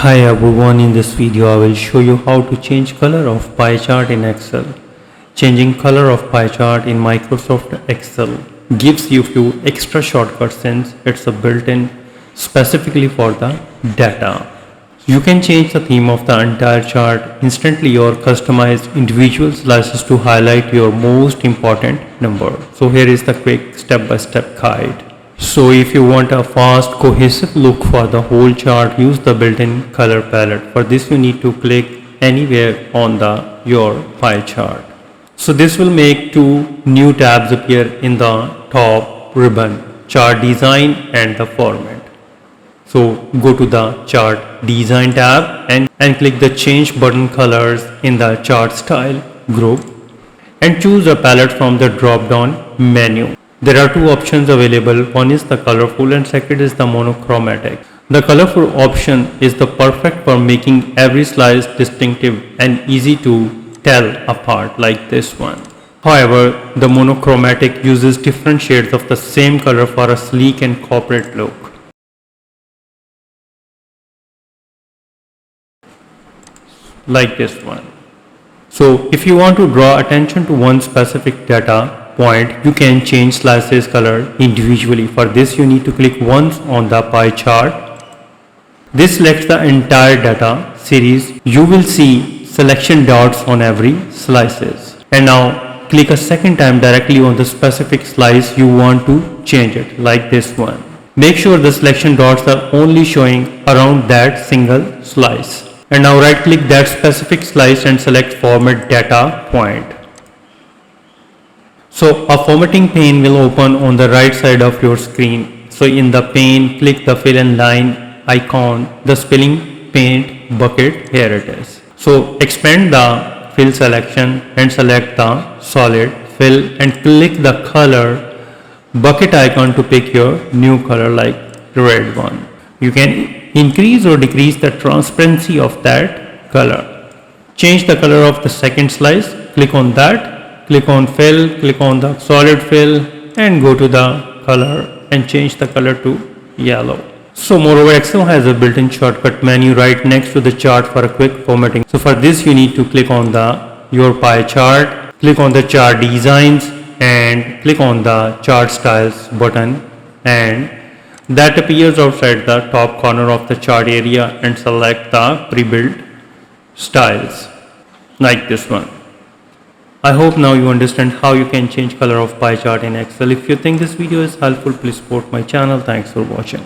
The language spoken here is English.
Hi everyone, in this video I will show you how to change color of pie chart in Excel. Changing color of pie chart in Microsoft Excel gives you few extra shortcuts since it's a built-in specifically for the data. You can change the theme of the entire chart instantly or customize individual slices to highlight your most important number. So here is the quick step-by-step guide. So if you want a fast cohesive look for the whole chart, use the built-in color palette. For this you need to click anywhere on your pie chart. So this will make two new tabs appear in the top ribbon, chart design and the format. So go to the chart design tab and click the change button colors in the chart style group and choose a palette from the drop down menu. There are two options available. One is the colorful and second is the monochromatic. The colorful option is the perfect for making every slice distinctive and easy to tell apart like this one. However, the monochromatic uses different shades of the same color for a sleek and corporate look. Like this one. So if you want to draw attention to one specific data point, you can change slices color individually. For this you need to click once on the pie chart. This selects the entire data series. You will see selection dots on every slices. And now click a second time directly on the specific slice you want to change it, like this one. Make sure the selection dots are only showing around that single slice. And now right click that specific slice and select format data point. So a formatting pane will open on the right side of your screen. So in the pane, click the fill and line icon, the spelling paint bucket, here it is. So expand the fill selection and select the solid fill and click the color bucket icon to pick your new color like red one. You can increase or decrease the transparency of that color. Change the color of the second slice, click on that. Click on fill, click on the solid fill and go to the color and change the color to yellow. So moreover, Excel has a built-in shortcut menu right next to the chart for a quick formatting. So for this you need to click on your pie chart, click on the chart designs and click on the chart styles button, and that appears outside the top corner of the chart area, and select the pre-built styles like this one. I hope now you understand how you can change color of pie chart in Excel. If you think this video is helpful, please support my channel. Thanks for watching.